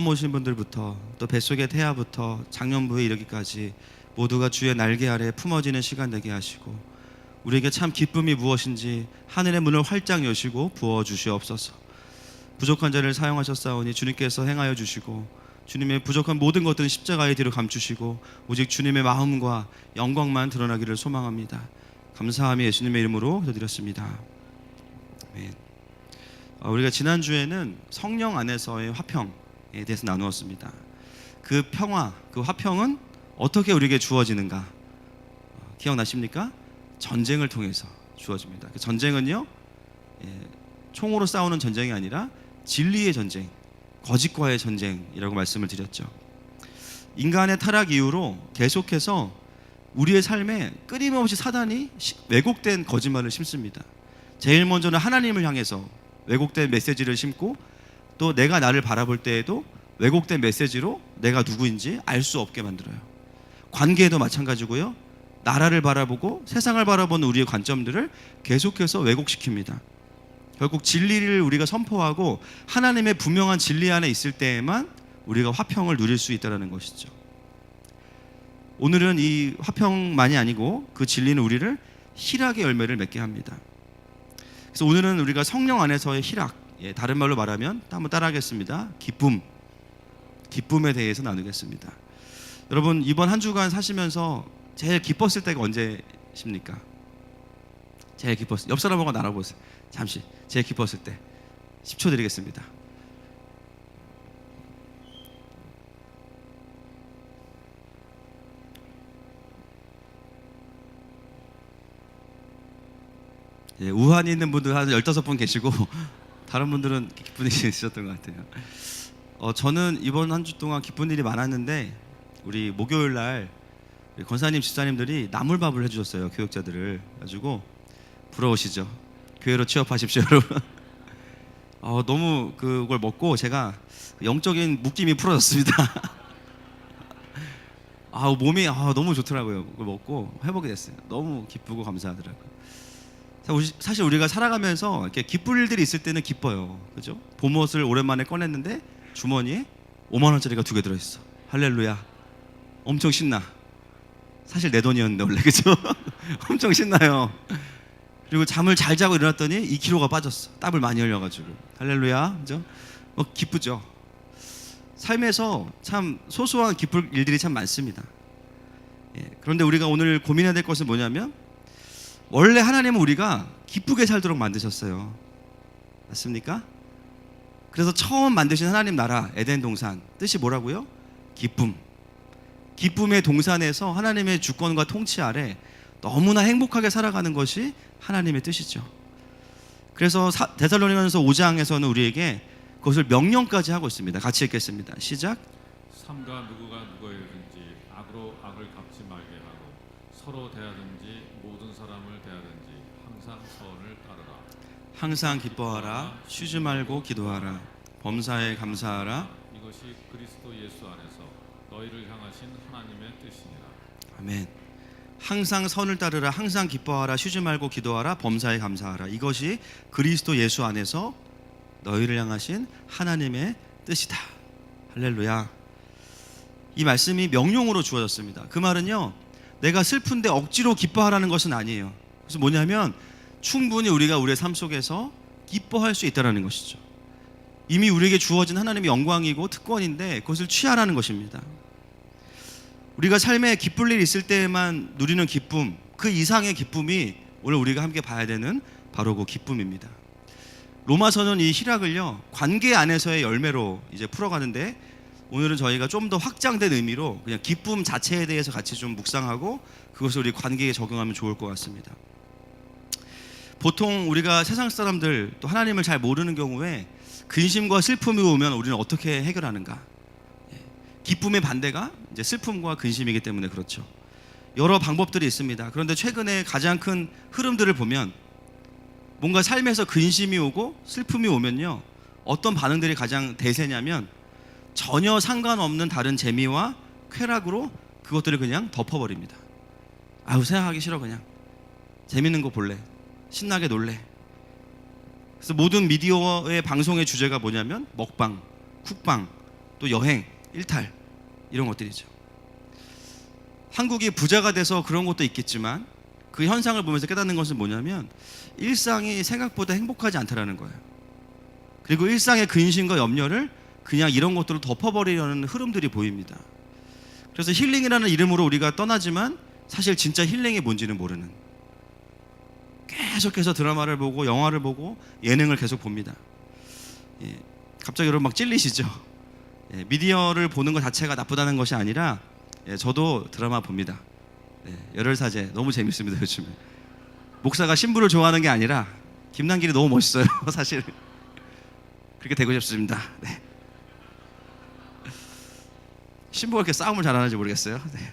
처음 오신 분들부터 또 뱃속의 태아부터 장년부에 이르기까지 모두가 주의 날개 아래 품어지는 시간 되게 하시고 우리에게 참 기쁨이 무엇인지 하늘의 문을 활짝 여시고 부어주시옵소서. 부족한 자를 사용하셨사오니 주님께서 행하여 주시고 주님의 부족한 모든 것들은 십자가의 뒤로 감추시고 오직 주님의 마음과 영광만 드러나기를 소망합니다. 감사함이 예수님의 이름으로 드렸습니다. 아멘. 우리가 지난주에는 성령 안에서의 화평에 대해서 나누었습니다. 그 평화, 그 화평은 어떻게 우리에게 주어지는가? 기억나십니까? 전쟁을 통해서 주어집니다. 그 전쟁은요, 총으로 싸우는 전쟁이 아니라 진리의 전쟁, 거짓과의 전쟁이라고 말씀을 드렸죠. 인간의 타락 이후로 계속해서 우리의 삶에 끊임없이 사단이 왜곡된 거짓말을 심습니다. 제일 먼저는 하나님을 향해서 왜곡된 메시지를 심고 또 내가 나를 바라볼 때에도 왜곡된 메시지로 내가 누구인지 알 수 없게 만들어요. 관계에도 마찬가지고요. 나라를 바라보고 세상을 바라보는 우리의 관점들을 계속해서 왜곡시킵니다. 결국 진리를 우리가 선포하고 하나님의 분명한 진리 안에 있을 때에만 우리가 화평을 누릴 수 있다는 것이죠. 오늘은 이 화평만이 아니고 그 진리는 우리를 희락의 열매를 맺게 합니다. 그래서 오늘은 우리가 성령 안에서의 희락, 다른 말로 말하면 한번 따라하겠습니다. 기쁨에 대해서 나누겠습니다. 여러분, 이번 한 주간 사시면서 제일 기뻤을 때가 언제십니까? 제일 기뻤을 때, 옆 사람하고 나눠보세요. 잠시 제일 기뻤을 때 10초 드리겠습니다. 우한이 있는 분들 한 15분 계시고 다른 분들은 기쁜 일이 있으셨던 것 같아요. 저는 이번 한 주 동안 기쁜 일이 많았는데 우리 목요일 날 권사님, 집사님들이 나물밥을 해주셨어요. 교육자들을. 가지고 부러우시죠? 교회로 취업하십시오, 여러분. 너무 그걸 먹고 제가 영적인 묶임이 풀어졌습니다. 몸이 너무 좋더라고요. 그걸 먹고 회복이 됐어요. 너무 기쁘고 감사하더라고요. 사실 우리가 살아가면서 이렇게 기쁠 일들이 있을 때는 기뻐요. 그죠? 봄옷을 오랜만에 꺼냈는데 주머니에 5만 원짜리가 2개 들어있어. 할렐루야. 엄청 신나. 사실 내 돈이었는데 원래, 그죠? 엄청 신나요. 그리고 잠을 잘 자고 일어났더니 2kg가 빠졌어. 땀을 많이 흘려가지고. 할렐루야. 그죠? 기쁘죠. 삶에서 참 소소한 기쁠 일들이 참 많습니다. 그런데 우리가 오늘 고민해야 될 것은 뭐냐면 원래 하나님은 우리가 기쁘게 살도록 만드셨어요. 맞습니까? 그래서 처음 만드신 하나님 나라 에덴 동산 뜻이 뭐라고요? 기쁨. 기쁨의 동산에서 하나님의 주권과 통치 아래 너무나 행복하게 살아가는 것이 하나님의 뜻이죠. 그래서 데살로니가서 5장에서는 우리에게 그것을 명령까지 하고 있습니다. 같이 읽겠습니다. 시작. 삼가 누구가 누구에게든지 악으로 악을 갚지 말게 하고 서로 대하든지 모든 사람을 대하든지 항상 선을 따르라. 항상 기뻐하라. 쉬지 말고 기도하라. 범사에 감사하라. 이것이 그리스도 예수 안에서 너희를 향하신 하나님의 뜻이니라. 아멘. 항상 선을 따르라. 항상 기뻐하라. 쉬지 말고 기도하라. 범사에 감사하라. 이것이 그리스도 예수 안에서 너희를 향하신 하나님의 뜻이다. 할렐루야. 이 말씀이 명령으로 주어졌습니다. 그 말은요, 내가 슬픈데 억지로 기뻐하라는 것은 아니에요. 그래서 뭐냐면 충분히 우리가 우리의 삶 속에서 기뻐할 수 있다는 것이죠. 이미 우리에게 주어진 하나님의 영광이고 특권인데 그것을 취하라는 것입니다. 우리가 삶에 기쁠 일이 있을 때에만 누리는 기쁨, 그 이상의 기쁨이 오늘 우리가 함께 봐야 되는 바로 그 기쁨입니다. 로마서는 이 희락을요, 관계 안에서의 열매로 이제 풀어가는데 오늘은 저희가 좀 더 확장된 의미로 그냥 기쁨 자체에 대해서 같이 좀 묵상하고 그것을 우리 관계에 적용하면 좋을 것 같습니다. 보통 우리가 세상 사람들 또 하나님을 잘 모르는 경우에 근심과 슬픔이 오면 우리는 어떻게 해결하는가? 기쁨의 반대가 이제 슬픔과 근심이기 때문에 그렇죠. 여러 방법들이 있습니다. 그런데 최근에 가장 큰 흐름들을 보면 뭔가 삶에서 근심이 오고 슬픔이 오면요, 어떤 반응들이 가장 대세냐면 전혀 상관없는 다른 재미와 쾌락으로 그것들을 그냥 덮어버립니다. 생각하기 싫어. 그냥 재밌는 거 볼래, 신나게 놀래. 그래서 모든 미디어의 방송의 주제가 뭐냐면 먹방, 쿡방, 또 또 여행, 일탈 이런 것들이죠. 한국이 부자가 돼서 그런 것도 있겠지만 그 현상을 보면서 깨닫는 것은 뭐냐면 일상이 생각보다 행복하지 않다라는 거예요. 그리고 일상의 근심과 염려를 그냥 이런 것들을 덮어버리려는 흐름들이 보입니다. 그래서 힐링이라는 이름으로 우리가 떠나지만 사실 진짜 힐링이 뭔지는 모르는, 계속해서 드라마를 보고 영화를 보고 예능을 계속 봅니다. 예, 갑자기 여러분 막 찔리시죠? 예, 미디어를 보는 것 자체가 나쁘다는 것이 아니라 저도 드라마 봅니다. 열혈사제 너무 재밌습니다. 요즘에 목사가 신부를 좋아하는 게 아니라 김남길이 너무 멋있어요. 사실 그렇게 되고 싶습니다. 네. 신부가 이렇게 싸움을 잘하는지 모르겠어요. 네.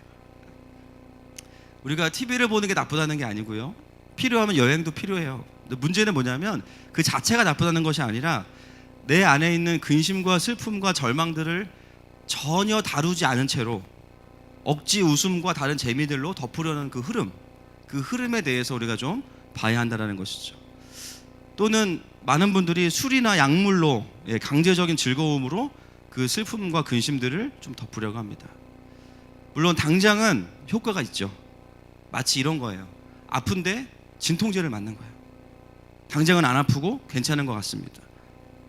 우리가 TV를 보는 게 나쁘다는 게 아니고요, 필요하면 여행도 필요해요. 근데 문제는 뭐냐면 그 자체가 나쁘다는 것이 아니라 내 안에 있는 근심과 슬픔과 절망들을 전혀 다루지 않은 채로 억지 웃음과 다른 재미들로 덮으려는 그 흐름에 대해서 우리가 좀 봐야 한다는 것이죠. 또는 많은 분들이 술이나 약물로, 강제적인 즐거움으로 그 슬픔과 근심들을 좀 덮으려고 합니다. 물론 당장은 효과가 있죠. 마치 이런 거예요. 아픈데 진통제를 맞는 거예요. 당장은 안 아프고 괜찮은 것 같습니다.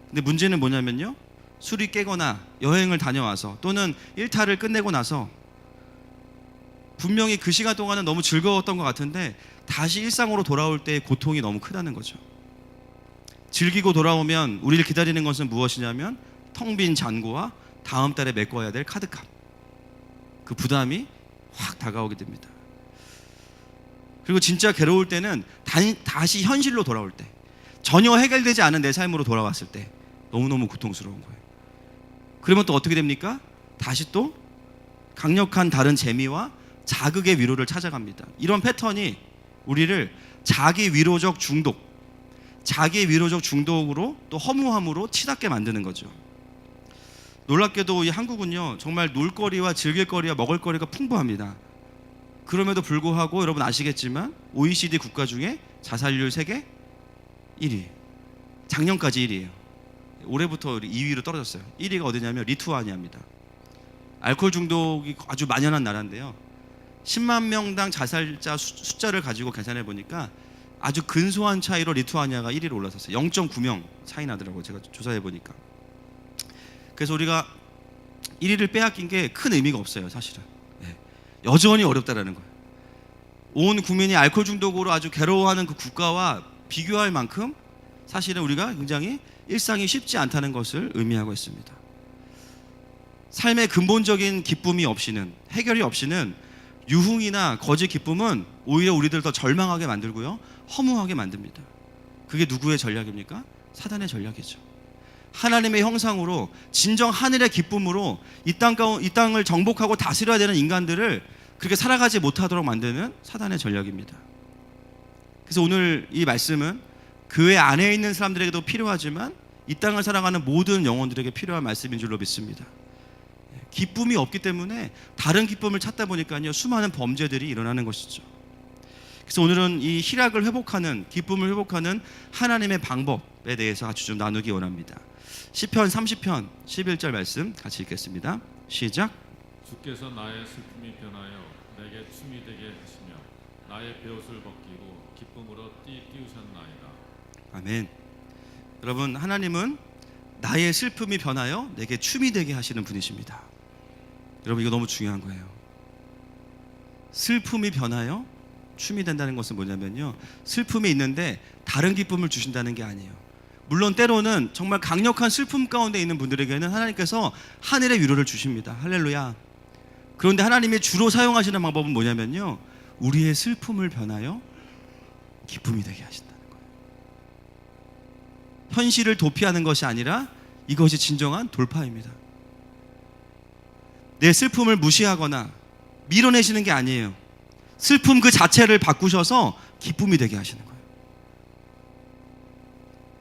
근데 문제는 뭐냐면요, 술이 깨거나 여행을 다녀와서 또는 일탈을 끝내고 나서 분명히 그 시간 동안은 너무 즐거웠던 것 같은데 다시 일상으로 돌아올 때의 고통이 너무 크다는 거죠. 즐기고 돌아오면 우리를 기다리는 것은 무엇이냐면 텅 빈 잔고와 다음 달에 메꿔야 될 카드값, 그 부담이 확 다가오게 됩니다. 그리고 진짜 괴로울 때는 다시 현실로 돌아올 때, 전혀 해결되지 않은 내 삶으로 돌아왔을 때 너무너무 고통스러운 거예요. 그러면 또 어떻게 됩니까? 다시 또 강력한 다른 재미와 자극의 위로를 찾아갑니다. 이런 패턴이 우리를 자기 위로적 중독으로 또 허무함으로 치닫게 만드는 거죠. 놀랍게도 이 한국은요, 정말 놀거리와 즐길거리와 먹을거리가 풍부합니다. 그럼에도 불구하고 여러분 아시겠지만 OECD 국가 중에 자살률 세계 1위, 작년까지 1위예요. 올해부터 2위로 떨어졌어요. 1위가 어디냐면 리투아니아입니다. 알코올 중독이 아주 만연한 나라인데요, 10만 명당 자살자 숫자를 가지고 계산해 보니까 아주 근소한 차이로 리투아니아가 1위로 올라섰어요. 0.9명 차이 나더라고요. 제가 조사해 보니까. 그래서 우리가 1위를 빼앗긴 게 큰 의미가 없어요, 사실은. 여전히 어렵다라는 거예요. 온 국민이 알코올 중독으로 아주 괴로워하는 그 국가와 비교할 만큼 사실은 우리가 굉장히 일상이 쉽지 않다는 것을 의미하고 있습니다. 삶의 근본적인 기쁨이 없이는, 해결이 없이는 유흥이나 거짓 기쁨은 오히려 우리들 더 절망하게 만들고요, 허무하게 만듭니다. 그게 누구의 전략입니까? 사단의 전략이죠. 하나님의 형상으로 진정 하늘의 기쁨으로 이 땅을 정복하고 다스려야 되는 인간들을 그렇게 살아가지 못하도록 만드는 사단의 전략입니다. 그래서 오늘 이 말씀은 교회 안에 있는 사람들에게도 필요하지만 이 땅을 살아가는 모든 영혼들에게 필요한 말씀인 줄로 믿습니다. 기쁨이 없기 때문에 다른 기쁨을 찾다 보니까요, 수많은 범죄들이 일어나는 것이죠. 그래서 오늘은 이 희락을 회복하는, 기쁨을 회복하는 하나님의 방법에 대해서 같이 좀 나누기 원합니다. 시편 30편 11절 말씀 같이 읽겠습니다. 시작. 주께서 나의 슬픔이 변하여 내게 춤이 되게 하시며 나의 베옷을 벗기고 기쁨으로 띄우셨나이다. 아멘. 여러분, 하나님은 나의 슬픔이 변하여 내게 춤이 되게 하시는 분이십니다. 여러분, 이거 너무 중요한 거예요. 슬픔이 변하여 춤이 된다는 것은 뭐냐면요, 슬픔이 있는데 다른 기쁨을 주신다는 게 아니에요. 물론 때로는 정말 강력한 슬픔 가운데 있는 분들에게는 하나님께서 하늘의 위로를 주십니다. 할렐루야. 그런데 하나님이 주로 사용하시는 방법은 뭐냐면요, 우리의 슬픔을 변하여 기쁨이 되게 하신다는 거예요. 현실을 도피하는 것이 아니라 이것이 진정한 돌파입니다. 내 슬픔을 무시하거나 밀어내시는 게 아니에요. 슬픔 그 자체를 바꾸셔서 기쁨이 되게 하시는 거예요.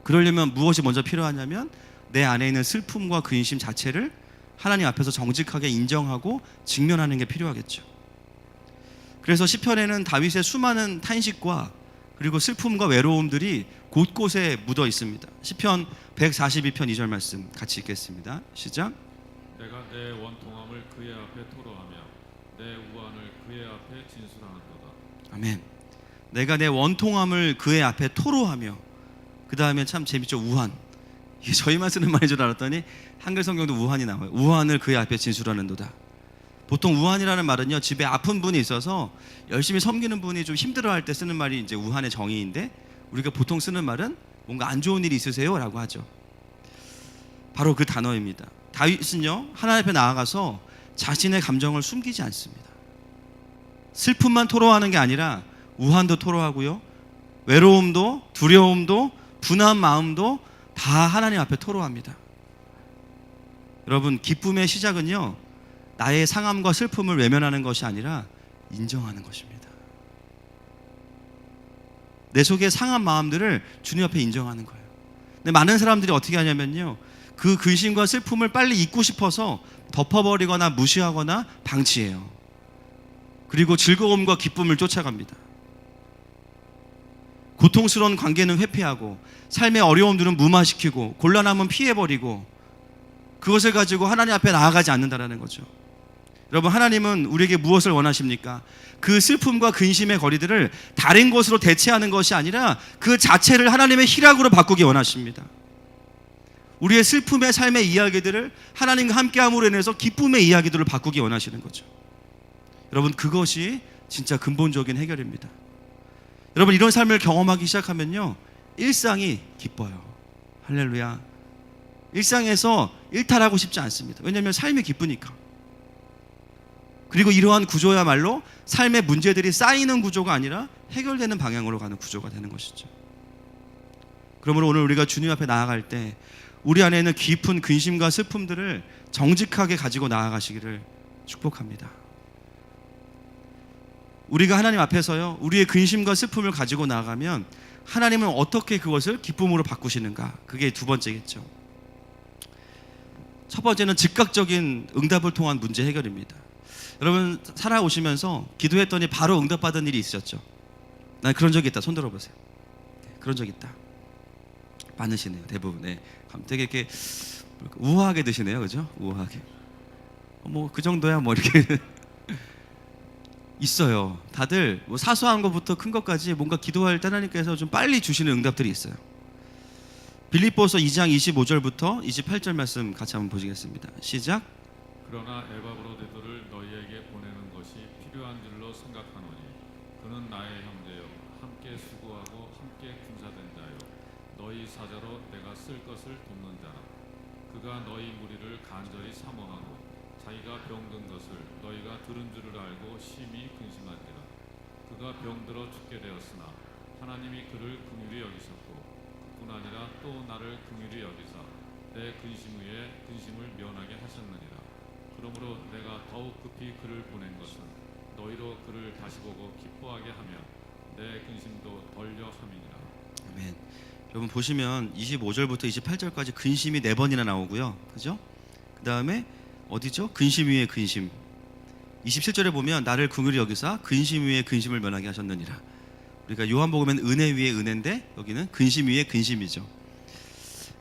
그러려면 무엇이 먼저 필요하냐면 내 안에 있는 슬픔과 근심 자체를 하나님 앞에서 정직하게 인정하고 직면하는 게 필요하겠죠. 그래서 시편에는 다윗의 수많은 탄식과 그리고 슬픔과 외로움들이 곳곳에 묻어 있습니다. 시편 142편 2절 말씀 같이 읽겠습니다. 시작. 내가 내 원통함을 그의 앞에 토로하며 내 우환을 그의 앞에 진술하는도다. 아멘. 내가 내 원통함을 그의 앞에 토로하며, 그 다음에 참 재밌죠. 우환. 이게 저희만 쓰는 말인 줄 알았더니 한글 성경도 우환이 나와요. 우환을 그의 앞에 진술하는도다. 보통 우환이라는 말은요, 집에 아픈 분이 있어서 열심히 섬기는 분이 좀 힘들어할 때 쓰는 말이 이제 우환의 정의인데, 우리가 보통 쓰는 말은 뭔가 안 좋은 일이 있으세요라고 하죠. 바로 그 단어입니다. 다윗은요, 하나님 앞에 나아가서 자신의 감정을 숨기지 않습니다. 슬픔만 토로하는 게 아니라 우환도 토로하고요, 외로움도, 두려움도, 분한 마음도 다 하나님 앞에 토로합니다. 여러분, 기쁨의 시작은요, 나의 상함과 슬픔을 외면하는 것이 아니라 인정하는 것입니다. 내 속의 상한 마음들을 주님 앞에 인정하는 거예요. 근데 많은 사람들이 어떻게 하냐면요, 그 근심과 슬픔을 빨리 잊고 싶어서 덮어버리거나 무시하거나 방치해요. 그리고 즐거움과 기쁨을 쫓아갑니다. 고통스러운 관계는 회피하고, 삶의 어려움들은 무마시키고, 곤란함은 피해버리고, 그것을 가지고 하나님 앞에 나아가지 않는다는 거죠. 여러분, 하나님은 우리에게 무엇을 원하십니까? 그 슬픔과 근심의 거리들을 다른 것으로 대체하는 것이 아니라 그 자체를 하나님의 희락으로 바꾸기 원하십니다. 우리의 슬픔의 삶의 이야기들을 하나님과 함께함으로 인해서 기쁨의 이야기들을 바꾸기 원하시는 거죠. 여러분, 그것이 진짜 근본적인 해결입니다. 여러분, 이런 삶을 경험하기 시작하면요, 일상이 기뻐요. 할렐루야. 일상에서 일탈하고 싶지 않습니다. 왜냐하면 삶이 기쁘니까. 그리고 이러한 구조야말로 삶의 문제들이 쌓이는 구조가 아니라 해결되는 방향으로 가는 구조가 되는 것이죠. 그러므로 오늘 우리가 주님 앞에 나아갈 때 우리 안에 있는 깊은 근심과 슬픔들을 정직하게 가지고 나아가시기를 축복합니다. 우리가 하나님 앞에서요, 우리의 근심과 슬픔을 가지고 나아가면 하나님은 어떻게 그것을 기쁨으로 바꾸시는가? 그게 두 번째겠죠. 첫 번째는 즉각적인 응답을 통한 문제 해결입니다. 여러분, 살아오시면서 기도했더니 바로 응답받은 일이 있으셨죠? 난 그런 적이 있다. 손 들어보세요. 그런 적 있다. 많으시네요, 대부분. 네. 되게 이렇게 우아하게 드시네요, 그죠? 우아하게. 뭐 그 정도야, 뭐 이렇게 있어요. 다들 뭐 사소한 것부터 큰 것까지 뭔가 기도할 때 하나님께서 좀 빨리 주시는 응답들이 있어요. 빌립보서 2장 25절부터 28절 말씀 같이 한번 보시겠습니다. 시작. 그러나 에바브로디도를 너희에게 보내는 것이 필요한 줄로 생각하노니 그는 나의 형제요 함께 수고하고 함께 군사된 자요 너희 사자로 내가 쓸 것을 돕는 자라. 그가 너희 무리를 간절히 사모하고 자기가 병든 것을 너희가 들은 줄을 알고 심히 근심한지라. 그가 병들어 죽게 되었으나 하나님이 그를 긍휼히 여기셨고 뿐 아니라 또 나를 긍휼히 여기사 내 근심 위에 근심을 면하게 하셨느니라. 그러므로 내가 더욱 급히 그를 보낸 것은 너희로 그를 다시 보고 기뻐하게 하며 내 근심도 덜려 함이니라. 아멘. 여러분 보시면 25절부터 28절까지 근심이 4번이나 나오고요, 그죠? 그 다음에 어디죠? 근심 위에 근심. 27절에 보면 나를 긍휼히 여기사 근심 위에 근심을 면하게 하셨느니라. 우리가 요한복음엔 은혜 위에 은혜인데 여기는 근심 위에 근심이죠.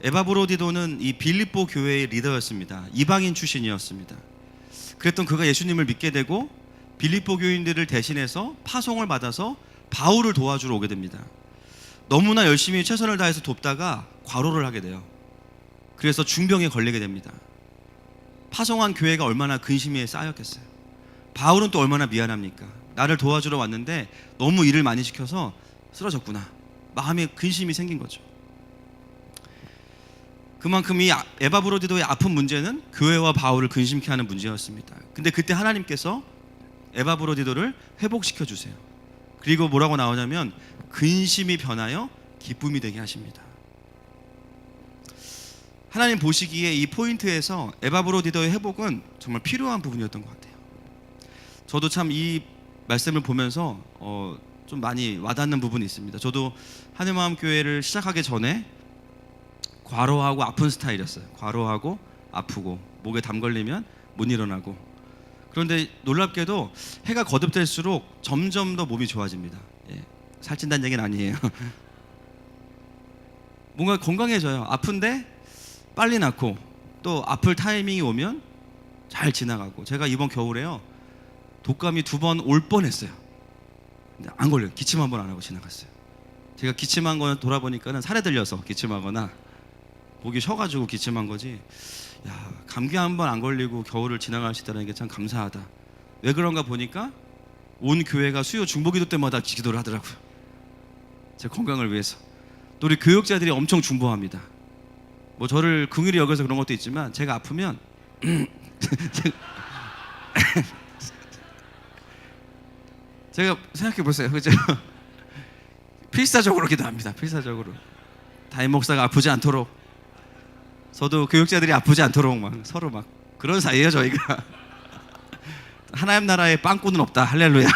에바브로디도는 이 빌립보 교회의 리더였습니다. 이방인 출신이었습니다. 그랬던 그가 예수님을 믿게 되고 빌립보 교인들을 대신해서 파송을 받아서 바울을 도와주러 오게 됩니다. 너무나 열심히 최선을 다해서 돕다가 과로를 하게 돼요. 그래서 중병에 걸리게 됩니다. 파송한 교회가 얼마나 근심에 쌓였겠어요. 바울은 또 얼마나 미안합니까? 나를 도와주러 왔는데 너무 일을 많이 시켜서 쓰러졌구나. 마음에 근심이 생긴 거죠. 그만큼 이 에바브로디도의 아픈 문제는 교회와 바울을 근심케 하는 문제였습니다. 근데 그때 하나님께서 에바브로디도를 회복시켜 주세요. 그리고 뭐라고 나오냐면 근심이 변하여 기쁨이 되게 하십니다. 하나님 보시기에 이 포인트에서 에바브로디도의 회복은 정말 필요한 부분이었던 것 같아요. 저도 참 이 말씀을 보면서 좀 많이 와닿는 부분이 있습니다. 저도 하늘마음교회를 시작하기 전에 과로하고 아픈 스타일이었어요. 과로하고 아프고 목에 담 걸리면 못 일어나고. 그런데 놀랍게도 해가 거듭될수록 점점 더 몸이 좋아집니다. 예, 살찐다는 얘기는 아니에요. 뭔가 건강해져요. 아픈데 빨리 낫고 또 아플 타이밍이 오면 잘 지나가고, 제가 이번 겨울에요 독감이 2번 올 뻔했어요. 근데 안 걸려요. 기침 한 번 안 하고 지나갔어요. 제가 기침한 거 돌아보니까는 살에 들려서 기침하거나 목이 쉬어가지고 기침한 거지. 야, 감기 한 번 안 걸리고 겨울을 지나갈 수 있다는 게 참 감사하다. 왜 그런가 보니까 온 교회가 수요 중보기도 때마다 기도를 하더라고요. 제 건강을 위해서. 또 우리 교육자들이 엄청 중보합니다. 뭐 저를 긍휼히 여겨서 그런 것도 있지만, 제가 아프면 제가 생각해 보세요, 그죠? 필사적으로 기도합니다. 필사적으로 담임 목사가 아프지 않도록, 저도 교육자들이 아프지 않도록 막 서로 막 그런 사이예요 저희가. 하나님 나라에 빵꾸는 없다. 할렐루야.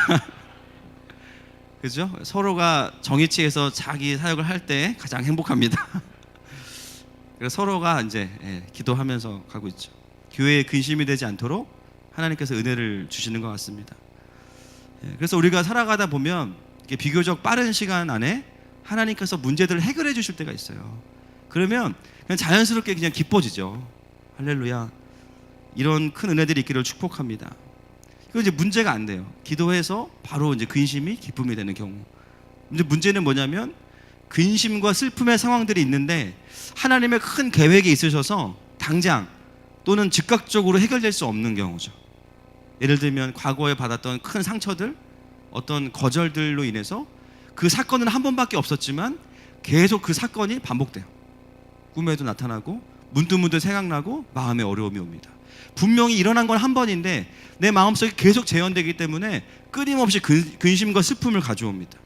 그죠? 서로가 정의치에서 자기 사역을 할 때 가장 행복합니다. 그래서 서로가 이제 기도하면서 가고 있죠. 교회에 근심이 되지 않도록 하나님께서 은혜를 주시는 것 같습니다. 그래서 우리가 살아가다 보면 이렇게 비교적 빠른 시간 안에 하나님께서 문제들을 해결해 주실 때가 있어요. 그러면 그냥 자연스럽게 그냥 기뻐지죠. 할렐루야. 이런 큰 은혜들이 있기를 축복합니다. 이거 이제 문제가 안 돼요. 기도해서 바로 이제 근심이 기쁨이 되는 경우. 이제 문제는 뭐냐면, 근심과 슬픔의 상황들이 있는데 하나님의 큰 계획이 있으셔서 당장 또는 즉각적으로 해결될 수 없는 경우죠. 예를 들면 과거에 받았던 큰 상처들, 어떤 거절들로 인해서 그 사건은 한 번밖에 없었지만 계속 그 사건이 반복돼요. 꿈에도 나타나고 문득문득 생각나고 마음에 어려움이 옵니다. 분명히 일어난 건 한 번인데 내 마음속에 계속 재현되기 때문에 끊임없이 근심과 슬픔을 가져옵니다.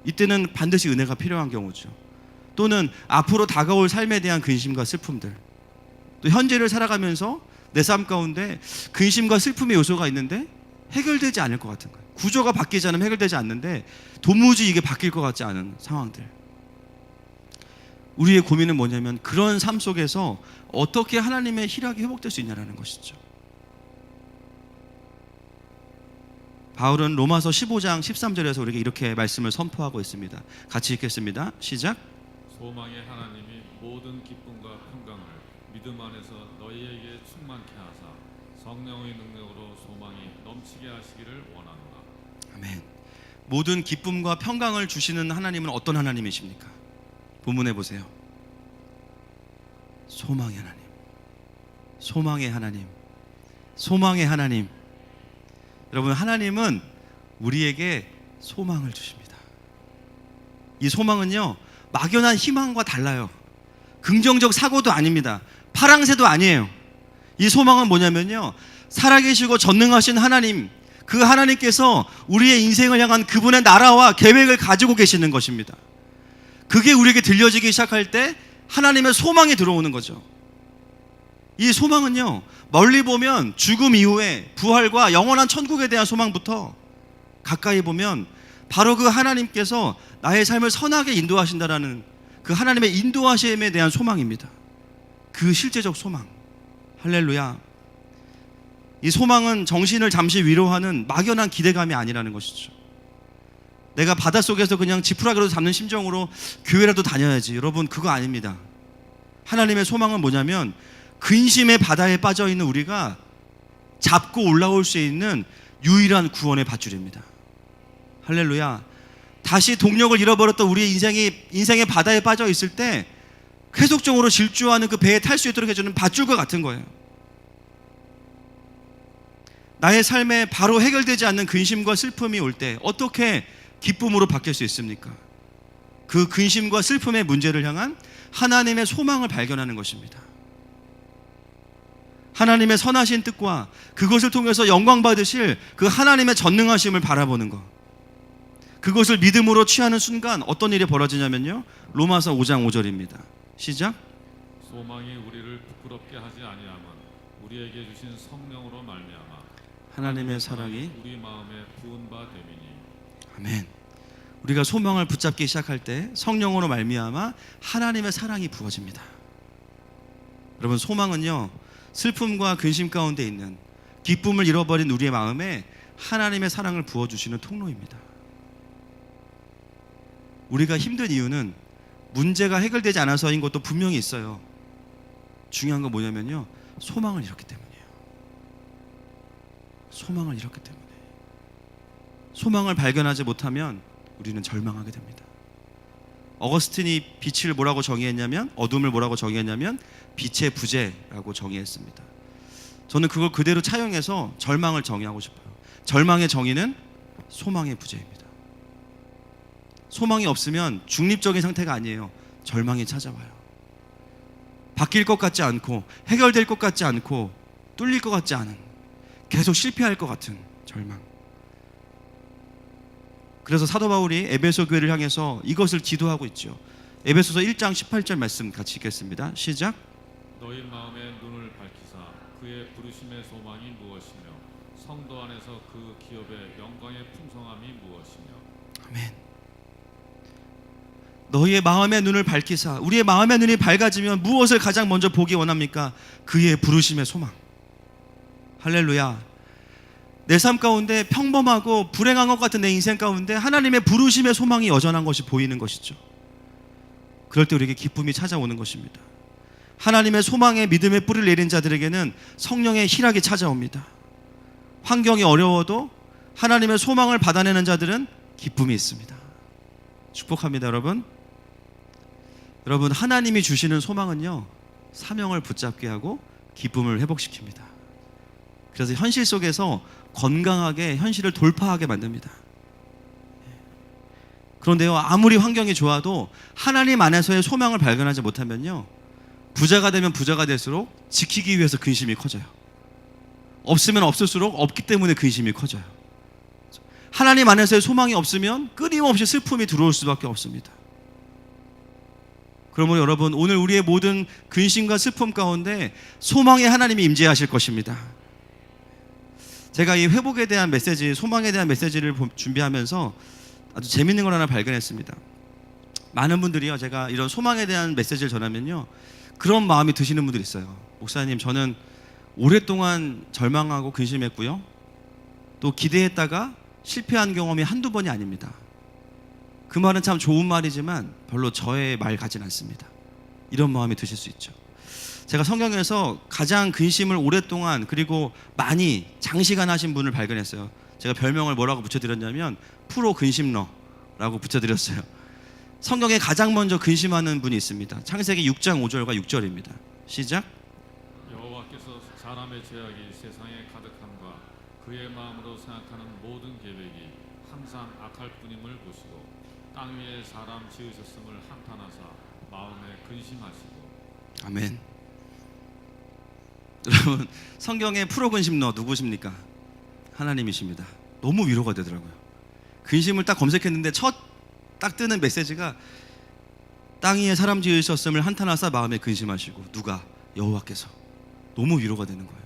이때는 반드시 은혜가 필요한 경우죠. 또는 앞으로 다가올 삶에 대한 근심과 슬픔들, 또 현재를 살아가면서 내 삶 가운데 근심과 슬픔의 요소가 있는데 해결되지 않을 것 같은 거예요. 구조가 바뀌지 않으면 해결되지 않는데 도무지 이게 바뀔 것 같지 않은 상황들. 우리의 고민은 뭐냐면, 그런 삶 속에서 어떻게 하나님의 희락이 회복될 수 있냐라는 것이죠. 바울은 로마서 15장 13절에서 우리에게 이렇게 말씀을 선포하고 있습니다. 같이 읽겠습니다. 시작. 소망의 하나님이 모든 기쁨과 평강을 믿음 안에서 너희에게 충만케 하사 성령의 능력으로 소망이 넘치게 하시기를 원하노라. 아멘. 모든 기쁨과 평강을 주시는 하나님은 어떤 하나님이십니까? 본문에 보세요. 소망의 하나님, 소망의 하나님, 소망의 하나님. 여러분, 하나님은 우리에게 소망을 주십니다. 이 소망은요, 막연한 희망과 달라요. 긍정적 사고도 아닙니다. 파랑새도 아니에요. 이 소망은 뭐냐면요, 살아계시고 전능하신 하나님, 그 하나님께서 우리의 인생을 향한 그분의 나라와 계획을 가지고 계시는 것입니다. 그게 우리에게 들려지기 시작할 때 하나님의 소망이 들어오는 거죠. 이 소망은요, 멀리 보면 죽음 이후에 부활과 영원한 천국에 대한 소망부터 가까이 보면 바로 그 하나님께서 나의 삶을 선하게 인도하신다라는 그 하나님의 인도하심에 대한 소망입니다. 그 실제적 소망. 할렐루야. 이 소망은 정신을 잠시 위로하는 막연한 기대감이 아니라는 것이죠. 내가 바닷속에서 그냥 지푸라기로 잡는 심정으로 교회라도 다녀야지, 여러분, 그거 아닙니다. 하나님의 소망은 뭐냐면, 근심의 바다에 빠져있는 우리가 잡고 올라올 수 있는 유일한 구원의 밧줄입니다. 할렐루야. 다시 동력을 잃어버렸던 우리의 인생의 바다에 빠져 있을 때 계속적으로 질주하는 그 배에 탈 수 있도록 해주는 밧줄과 같은 거예요. 나의 삶에 바로 해결되지 않는 근심과 슬픔이 올 때 어떻게 기쁨으로 바뀔 수 있습니까? 그 근심과 슬픔의 문제를 향한 하나님의 소망을 발견하는 것입니다. 하나님의 선하신 뜻과 그것을 통해서 영광 받으실 그 하나님의 전능하심을 바라보는 것, 그것을 믿음으로 취하는 순간 어떤 일이 벌어지냐면요, 로마서 5장 5절입니다. 시작. 소망이 우리를 부끄럽게 하지 아니함은 우리에게 주신 성령으로 말미암아 하나님의 사랑이 우리 마음에 부은 바 됨이니. 아멘. 우리가 소망을 붙잡기 시작할 때 성령으로 말미암아 하나님의 사랑이 부어집니다. 여러분, 소망은요, 슬픔과 근심 가운데 있는 기쁨을 잃어버린 우리의 마음에 하나님의 사랑을 부어주시는 통로입니다. 우리가 힘든 이유는 문제가 해결되지 않아서인 것도 분명히 있어요. 중요한 건 뭐냐면요, 소망을 잃었기 때문이에요. 소망을 잃었기 때문에. 소망을 발견하지 못하면 우리는 절망하게 됩니다. 어거스틴이 빛을 뭐라고 정의했냐면, 어둠을 뭐라고 정의했냐면 빛의 부재라고 정의했습니다. 저는 그걸 그대로 차용해서 절망을 정의하고 싶어요. 절망의 정의는 소망의 부재입니다. 소망이 없으면 중립적인 상태가 아니에요. 절망이 찾아와요. 바뀔 것 같지 않고, 해결될 것 같지 않고, 뚫릴 것 같지 않은, 계속 실패할 것 같은 절망. 그래서 사도 바울이 에베소 교회를 향해서 이것을 기도하고 있죠. 에베소서 1장 18절 말씀 같이 읽겠습니다. 시작. 너희 마음의 눈을 밝히사 그의 부르심의 소망이 무엇이며 성도 안에서 그 기업의 영광의 풍성함이 무엇이며. 아멘. 너희의 마음의 눈을 밝히사. 우리의 마음의 눈이 밝아지면 무엇을 가장 먼저 보기 원합니까? 그의 부르심의 소망. 할렐루야. 내 삶 가운데 평범하고 불행한 것 같은 내 인생 가운데 하나님의 부르심의 소망이 여전한 것이 보이는 것이죠. 그럴 때 우리에게 기쁨이 찾아오는 것입니다. 하나님의 소망의 믿음의 뿌리를 내린 자들에게는 성령의 희락이 찾아옵니다. 환경이 어려워도 하나님의 소망을 받아내는 자들은 기쁨이 있습니다. 축복합니다, 여러분. 여러분, 하나님이 주시는 소망은요, 사명을 붙잡게 하고 기쁨을 회복시킵니다. 그래서 현실 속에서 건강하게 현실을 돌파하게 만듭니다. 그런데요, 아무리 환경이 좋아도 하나님 안에서의 소망을 발견하지 못하면요, 부자가 되면 부자가 될수록 지키기 위해서 근심이 커져요. 없으면 없을수록 없기 때문에 근심이 커져요. 하나님 안에서의 소망이 없으면 끊임없이 슬픔이 들어올 수밖에 없습니다. 그러므로 여러분, 오늘 우리의 모든 근심과 슬픔 가운데 소망의 하나님이 임재하실 것입니다. 제가 이 회복에 대한 메시지, 소망에 대한 메시지를 준비하면서 아주 재밌는 걸 하나 발견했습니다. 많은 분들이요, 제가 이런 소망에 대한 메시지를 전하면요, 그런 마음이 드시는 분들이 있어요. 목사님, 저는 오랫동안 절망하고 근심했고요, 또 기대했다가 실패한 경험이 한두 번이 아닙니다. 그 말은 참 좋은 말이지만 별로 저의 말 같진 않습니다. 이런 마음이 드실 수 있죠. 제가 성경에서 가장 근심을 오랫동안 그리고 많이 장시간 하신 분을 발견했어요. 제가 별명을 뭐라고 붙여드렸냐면 프로 근심러라고 붙여드렸어요. 성경에 가장 먼저 근심하는 분이 있습니다. 창세기 6장 5절과 6절입니다. 시작. 여호와께서 사람의 죄악이 세상에 가득함과 그의 마음으로 생각하는 모든 계획이 항상 악할 뿐임을 보시고 땅 위에 사람 지으셨음을 한탄하사 마음에 근심하시고. 아멘. 여러분, 성경의 프로 근심러 누구십니까? 하나님이십니다. 너무 위로가 되더라고요. 근심을 딱 검색했는데 첫 딱 뜨는 메시지가 땅 위에 사람 지으셨음을 한탄하사 마음에 근심하시고. 누가? 여호와께서. 너무 위로가 되는 거예요.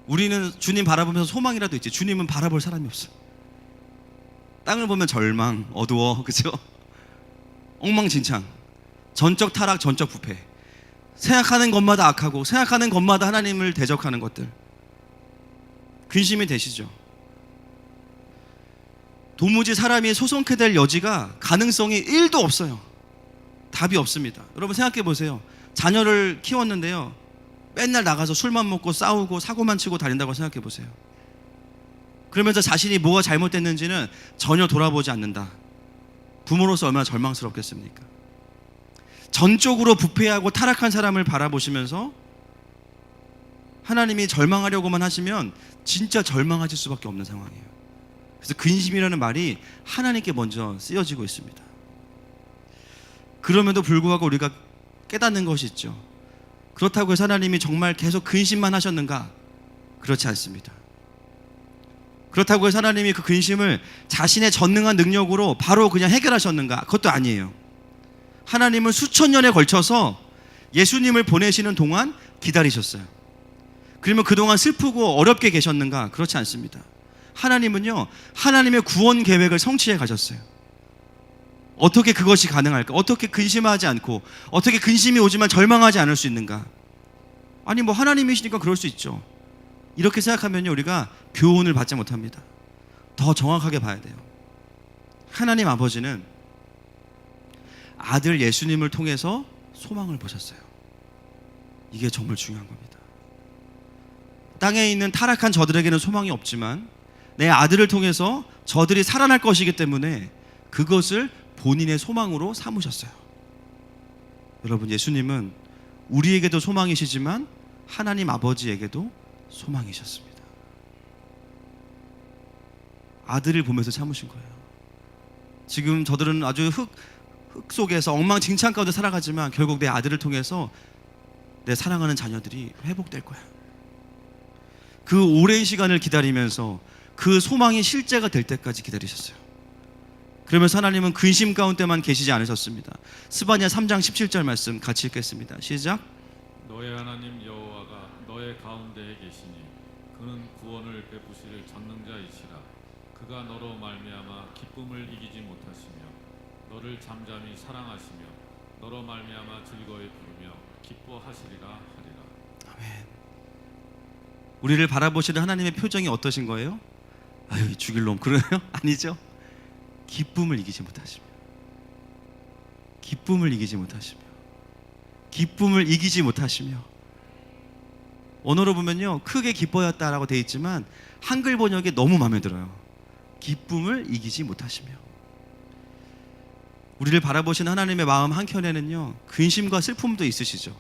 우리는 주님 바라보면서 소망이라도 있지, 주님은 바라볼 사람이 없어요. 땅을 보면 절망, 어두워, 그죠? 엉망진창, 전적 타락, 전적 부패. 생각하는 것마다 악하고 생각하는 것마다 하나님을 대적하는 것들. 근심이 되시죠? 도무지 사람이 소송케 될 여지가, 가능성이 1도 없어요. 답이 없습니다. 여러분 생각해 보세요. 자녀를 키웠는데요, 맨날 나가서 술만 먹고 싸우고 사고만 치고 다닌다고 생각해 보세요. 그러면서 자신이 뭐가 잘못됐는지는 전혀 돌아보지 않는다. 부모로서 얼마나 절망스럽겠습니까? 전적으로 부패하고 타락한 사람을 바라보시면서 하나님이 절망하려고만 하시면 진짜 절망하실 수밖에 없는 상황이에요. 그래서 근심이라는 말이 하나님께 먼저 쓰여지고 있습니다. 그럼에도 불구하고 우리가 깨닫는 것이 있죠. 그렇다고 해서 하나님이 정말 계속 근심만 하셨는가? 그렇지 않습니다. 그렇다고 해서 하나님이 그 근심을 자신의 전능한 능력으로 바로 그냥 해결하셨는가? 그것도 아니에요. 하나님은 수천 년에 걸쳐서 예수님을 보내시는 동안 기다리셨어요. 그러면 그동안 슬프고 어렵게 계셨는가? 그렇지 않습니다. 하나님은요, 하나님의 구원 계획을 성취해 가셨어요. 어떻게 그것이 가능할까? 어떻게 근심하지 않고, 어떻게 근심이 오지만 절망하지 않을 수 있는가? 아니 뭐 하나님이시니까 그럴 수 있죠. 이렇게 생각하면요, 우리가 교훈을 받지 못합니다. 더 정확하게 봐야 돼요. 하나님 아버지는 아들 예수님을 통해서 소망을 보셨어요. 이게 정말 중요한 겁니다. 땅에 있는 타락한 저들에게는 소망이 없지만 내 아들을 통해서 저들이 살아날 것이기 때문에 그것을 본인의 소망으로 삼으셨어요. 여러분, 예수님은 우리에게도 소망이시지만 하나님 아버지에게도 소망이셨습니다. 아들을 보면서 참으신 거예요. 지금 저들은 아주 흙 속에서 엉망진창 가운데 살아가지만 결국 내 아들을 통해서 내 사랑하는 자녀들이 회복될 거야. 그 오랜 시간을 기다리면서 그 소망이 실제가 될 때까지 기다리셨어요. 그러면서 하나님은 근심 가운데만 계시지 않으셨습니다. 스바냐 3장 17절 말씀 같이 읽겠습니다. 시작. 너의 하나님 여호와가 너의 가운데에 계시니 그는 구원을 베푸실 전능자이시라. 그가 너로 말미암아 기쁨을 이기지 못하시며 너를 잠잠히 사랑하시며 너로 말미암아 즐거이 부르며 기뻐하시리라 하리라. 아멘. 우리를 바라보시는 하나님의 표정이 어떠신 거예요? 아유, 이 죽일 놈 그러나요? 아니죠. 기쁨을 이기지 못하시며, 기쁨을 이기지 못하시며, 기쁨을 이기지 못하시며. 언어로 보면요, 크게 기뻐했다라고 되어 있지만 한글 번역에 너무 마음에 들어요. 기쁨을 이기지 못하시며. 우리를 바라보시는 하나님의 마음 한켠에는요, 근심과 슬픔도 있으시죠.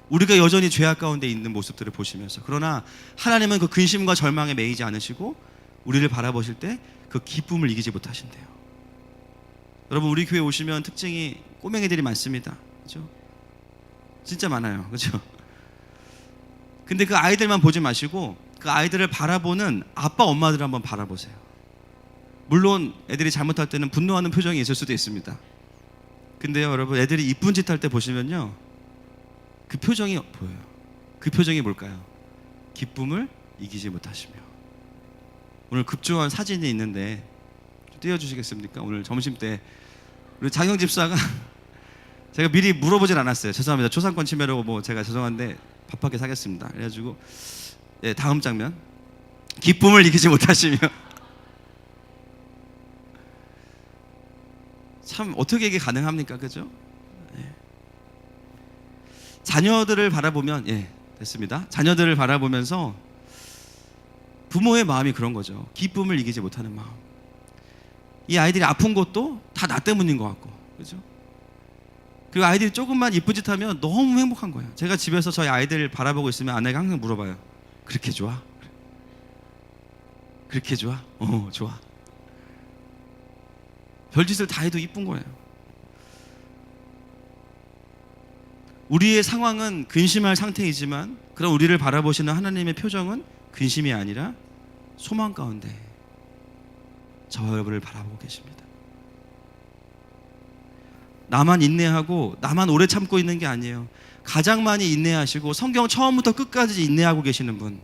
우리가 여전히 죄악 가운데 있는 모습들을 보시면서, 그러나 하나님은 그 근심과 절망에 매이지 않으시고 우리를 바라보실 때 그 기쁨을 이기지 못하신대요. 여러분, 우리 교회 오시면 특징이 꼬맹이들이 많습니다. 그렇죠? 진짜 많아요. 그렇죠? 근데 그 아이들만 보지 마시고 그 아이들을 바라보는 아빠 엄마들을 한번 바라보세요. 물론 애들이 잘못할 때는 분노하는 표정이 있을 수도 있습니다. 근데요, 여러분, 애들이 이쁜 짓 할 때 보시면요, 그 표정이 보여요. 그 표정이 뭘까요? 기쁨을 이기지 못하시며. 오늘 급조한 사진이 있는데 좀 띄워주시겠습니까? 오늘 점심 때 우리 장영 집사가 제가 미리 물어보진 않았어요. 죄송합니다. 초상권 침해로 뭐 제가 죄송한데 밥하게 사겠습니다. 그래가지고 예, 다음 장면. 기쁨을 이기지 못하시며. 참 어떻게 이게 가능합니까? 그죠? 예. 자녀들을 바라보면, 예, 됐습니다. 자녀들을 바라보면서 부모의 마음이 그런 거죠. 기쁨을 이기지 못하는 마음. 이 아이들이 아픈 것도 다 나 때문인 것 같고, 그죠? 그리고 아이들이 조금만 이쁜 짓 하면 너무 행복한 거예요. 제가 집에서 저희 아이들 바라보고 있으면 아내가 항상 물어봐요. 그렇게 좋아? 그렇게 좋아? 좋아. 별짓을 다 해도 이쁜 거예요. 우리의 상황은 근심할 상태이지만, 그럼 우리를 바라보시는 하나님의 표정은 근심이 아니라 소망 가운데 저와 여러분을 바라보고 계십니다. 나만 인내하고 나만 오래 참고 있는 게 아니에요. 가장 많이 인내하시고 성경 처음부터 끝까지 인내하고 계시는 분,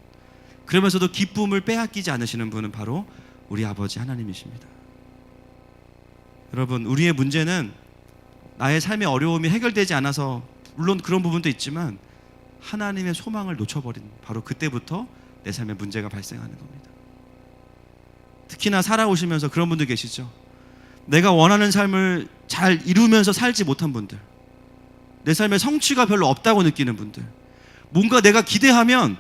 그러면서도 기쁨을 빼앗기지 않으시는 분은 바로 우리 아버지 하나님이십니다. 여러분, 우리의 문제는 나의 삶의 어려움이 해결되지 않아서, 물론 그런 부분도 있지만 하나님의 소망을 놓쳐버린 바로 그때부터 내 삶에 문제가 발생하는 겁니다. 특히나 살아오시면서 그런 분들 계시죠. 내가 원하는 삶을 잘 이루면서 살지 못한 분들, 내 삶에 성취가 별로 없다고 느끼는 분들, 뭔가 내가 기대하면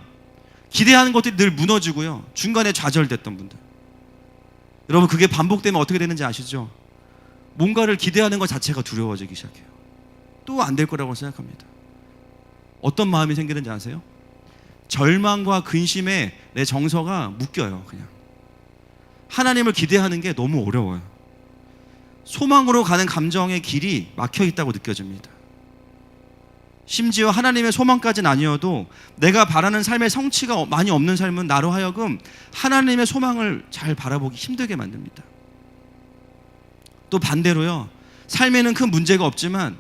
기대하는 것들이 늘 무너지고요, 중간에 좌절됐던 분들. 여러분, 그게 반복되면 어떻게 되는지 아시죠? 뭔가를 기대하는 것 자체가 두려워지기 시작해요. 또 안 될 거라고 생각합니다. 어떤 마음이 생기는지 아세요? 절망과 근심에 내 정서가 묶여요. 그냥 하나님을 기대하는 게 너무 어려워요. 소망으로 가는 감정의 길이 막혀 있다고 느껴집니다. 심지어 하나님의 소망까지는 아니어도 내가 바라는 삶의 성취가 많이 없는 삶은 나로 하여금 하나님의 소망을 잘 바라보기 힘들게 만듭니다. 또 반대로요, 삶에는 큰 문제가 없지만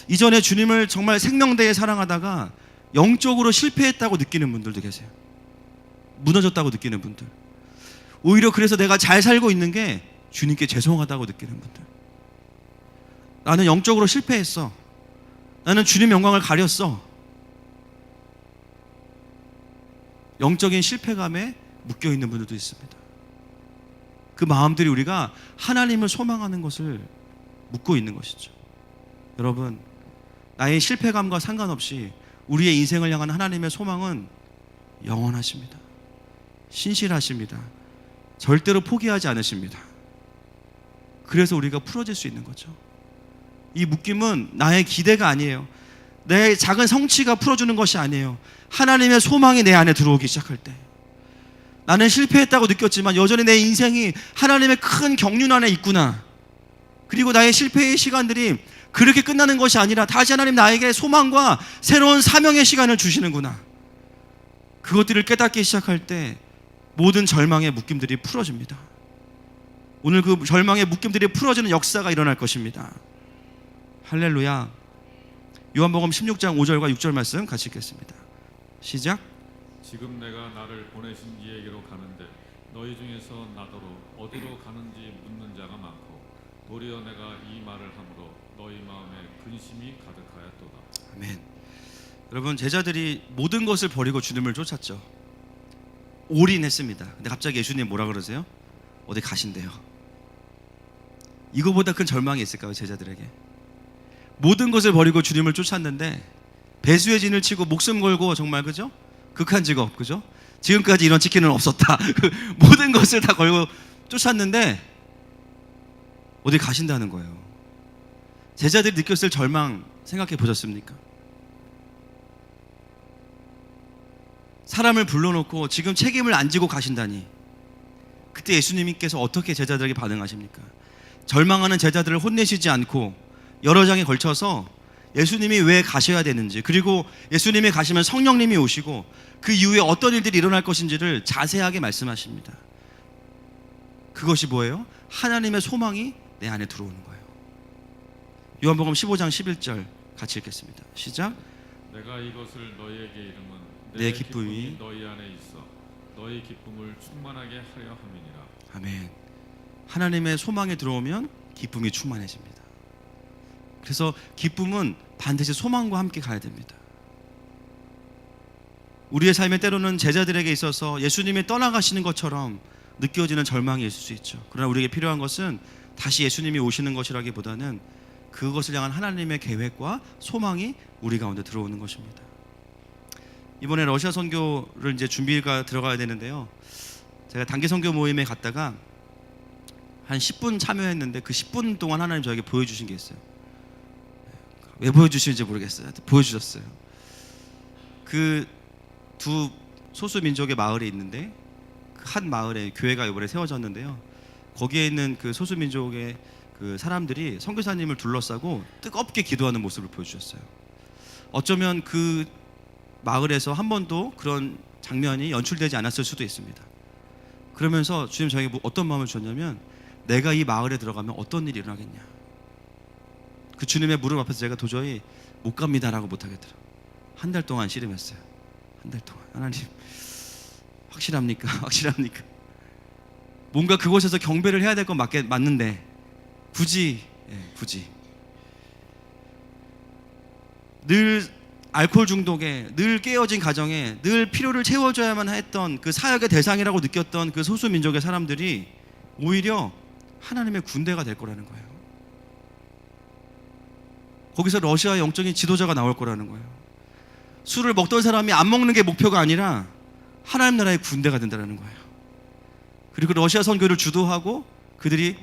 이전에 주님을 정말 생명대에 사랑하다가 영적으로 실패했다고 느끼는 분들도 계세요. 무너졌다고 느끼는 분들, 오히려 그래서 내가 잘 살고 있는 게 주님께 죄송하다고 느끼는 분들. 나는 영적으로 실패했어, 나는 주님 영광을 가렸어. 영적인 실패감에 묶여있는 분들도 있습니다. 그 마음들이 우리가 하나님을 소망하는 것을 묶고 있는 것이죠. 여러분, 나의 실패감과 상관없이 우리의 인생을 향한 하나님의 소망은 영원하십니다. 신실하십니다. 절대로 포기하지 않으십니다. 그래서 우리가 풀어질 수 있는 거죠. 이 묶임은 나의 기대가 아니에요. 내 작은 성취가 풀어주는 것이 아니에요. 하나님의 소망이 내 안에 들어오기 시작할 때, 나는 실패했다고 느꼈지만 여전히 내 인생이 하나님의 큰 경륜 안에 있구나. 그리고 나의 실패의 시간들이 그렇게 끝나는 것이 아니라 다시 하나님 나에게 소망과 새로운 사명의 시간을 주시는구나. 그것들을 깨닫기 시작할 때 모든 절망의 묶임들이 풀어집니다. 오늘 그 절망의 묶임들이 풀어지는 역사가 일어날 것입니다. 할렐루야. 요한복음 16장 5절과 6절 말씀 같이 읽겠습니다. 시작. 지금 내가 나를 보내신 이에게로 가는데 너희 중에서 나더러 어디로 가는지 묻는 자가 많고 도리어 내가 이 말을 함으로 너희 마음에 근심이 가득하였도다. 아멘. 여러분, 제자들이 모든 것을 버리고 주님을 쫓았죠. 올인했습니다. 근데 갑자기 예수님 뭐라 그러세요? 어디 가신대요. 이거보다 큰 절망이 있을까요? 제자들에게 모든 것을 버리고 주님을 쫓았는데 배수의 진을 치고 목숨 걸고, 정말 그죠? 극한 직업, 그죠? 지금까지 이런 치킨은 없었다. 모든 것을 다 걸고 쫓았는데 어디 가신다는 거예요. 제자들이 느꼈을 절망 생각해 보셨습니까? 사람을 불러놓고 지금 책임을 안 지고 가신다니. 그때 예수님께서 어떻게 제자들에게 반응하십니까? 절망하는 제자들을 혼내시지 않고 여러 장에 걸쳐서 예수님이 왜 가셔야 되는지, 그리고 예수님이 가시면 성령님이 오시고 그 이후에 어떤 일들이 일어날 것인지를 자세하게 말씀하십니다. 그것이 뭐예요? 하나님의 소망이 내 안에 들어오는 거예요. 요한복음 15장 11절 같이 읽겠습니다. 시작. 내가 이것을 너희에게 이름은 내 기쁨이 너희 안에 있어 너희 기쁨을 충만하게 하려 함이니라. 아멘. 하나님의 소망이 들어오면 기쁨이 충만해집니다. 그래서 기쁨은 반드시 소망과 함께 가야 됩니다. 우리의 삶에 때로는 제자들에게 있어서 예수님이 떠나가시는 것처럼 느껴지는 절망이 있을 수 있죠. 그러나 우리에게 필요한 것은 다시 예수님이 오시는 것이라기보다는 그것을 향한 하나님의 계획과 소망이 우리 가운데 들어오는 것입니다. 이번에 러시아 선교를 이제 준비가 들어가야 되는데요. 제가 단기 선교 모임에 갔다가 한 10분 참여했는데 그 10분 동안 하나님 저에게 보여주신 게 있어요. 왜 보여주시는지 모르겠어요. 보여주셨어요. 그 두 소수 민족의 마을이 있는데 그 한 마을에 교회가 이번에 세워졌는데요. 거기에 있는 그 소수 민족의 그 사람들이 선교사님을 둘러싸고 뜨겁게 기도하는 모습을 보여주셨어요. 어쩌면 그 마을에서 한 번도 그런 장면이 연출되지 않았을 수도 있습니다. 그러면서 주님 저에게 어떤 마음을 주셨냐면, 내가 이 마을에 들어가면 어떤 일이 일어나겠냐. 그 주님의 무릎 앞에서 제가 도저히 못 갑니다라고 못하겠더라고요. 한 달 동안 씨름했어요. 한 달 동안. 하나님 확실합니까? 확실합니까? 뭔가 그곳에서 경배를 해야 될 건 맞는데 굳이 늘 알코올 중독에, 늘 깨어진 가정에, 늘 필요를 채워줘야만 했던 그 사역의 대상이라고 느꼈던 그 소수민족의 사람들이 오히려 하나님의 군대가 될 거라는 거예요. 거기서 러시아의 영적인 지도자가 나올 거라는 거예요. 술을 먹던 사람이 안 먹는 게 목표가 아니라 하나님 나라의 군대가 된다는 거예요. 그리고 러시아 선교를 주도하고 그들이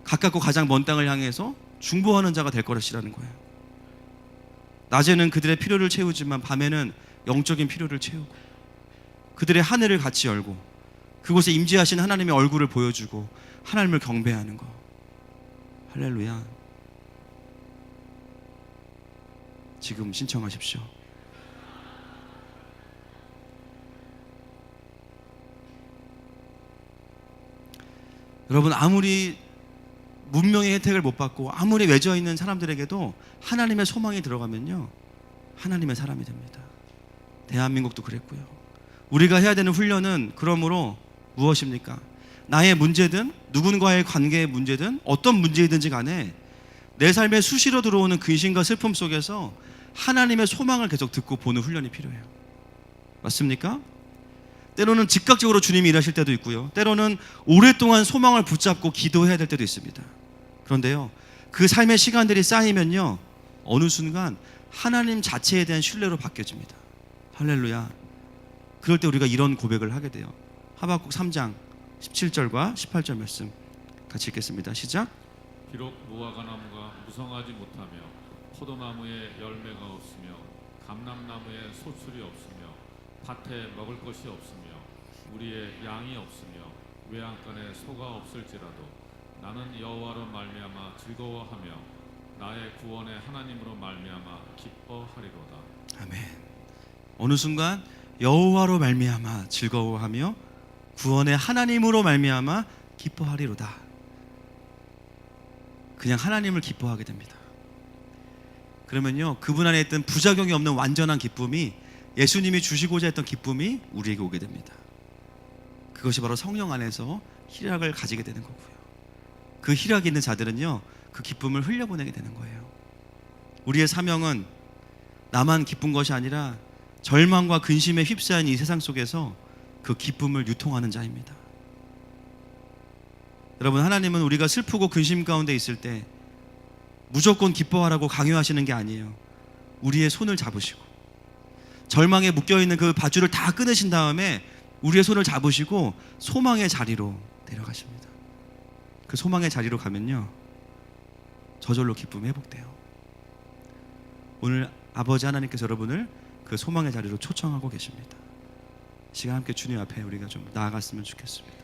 가깝고 가장 먼 땅을 향해서 중보하는 자가 될 것이라는 거예요. 낮에는 그들의 필요를 채우지만 밤에는 영적인 필요를 채우고 그들의 하늘을 같이 열고 그곳에 임재하신 하나님의 얼굴을 보여주고 하나님을 경배하는 거. 할렐루야. 지금 신청하십시오. 여러분, 아무리 문명의 혜택을 못 받고 아무리 외져 있는 사람들에게도 하나님의 소망이 들어가면요, 하나님의 사람이 됩니다. 대한민국도 그랬고요. 우리가 해야 되는 훈련은 그러므로 무엇입니까? 나의 문제든 누군가의 관계의 문제든 어떤 문제이든지 간에 내 삶에 수시로 들어오는 근심과 슬픔 속에서 하나님의 소망을 계속 듣고 보는 훈련이 필요해요. 맞습니까? 때로는 즉각적으로 주님이 일하실 때도 있고요. 때로는 오랫동안 소망을 붙잡고 기도해야 될 때도 있습니다. 그런데요, 그 삶의 시간들이 쌓이면요, 어느 순간 하나님 자체에 대한 신뢰로 바뀌어집니다. 할렐루야. 그럴 때 우리가 이런 고백을 하게 돼요. 하박국 3장 17절과 18절 말씀 같이 읽겠습니다. 시작. 비록 무화과 나무가 무성하지 못하며 포도나무에 열매가 없으며 감람나무에 소출이 없으며 밭에 먹을 것이 없으며 우리의 양이 없으며 외양간에 소가 없을지라도 나는 여호와로 말미암아 즐거워하며 나의 구원의 하나님으로 말미암아 기뻐하리로다. 아멘. 어느 순간 여호와로 말미암아 즐거워하며 구원의 하나님으로 말미암아 기뻐하리로다. 그냥 하나님을 기뻐하게 됩니다. 그러면요, 그분 안에 있던 부작용이 없는 완전한 기쁨이, 예수님이 주시고자 했던 기쁨이 우리에게 오게 됩니다. 그것이 바로 성령 안에서 희락을 가지게 되는 거고요. 그 희락이 있는 자들은요, 그 기쁨을 흘려보내게 되는 거예요. 우리의 사명은 나만 기쁜 것이 아니라 절망과 근심에 휩싸인 이 세상 속에서 그 기쁨을 유통하는 자입니다. 여러분, 하나님은 우리가 슬프고 근심 가운데 있을 때 무조건 기뻐하라고 강요하시는 게 아니에요. 우리의 손을 잡으시고 절망에 묶여있는 그 밧줄을 다 끊으신 다음에 우리의 손을 잡으시고 소망의 자리로 데려가십니다. 그 소망의 자리로 가면요, 저절로 기쁨이 회복돼요. 오늘 아버지 하나님께서 여러분을 그 소망의 자리로 초청하고 계십니다. 시간 함께 주님 앞에 우리가 좀 나아갔으면 좋겠습니다.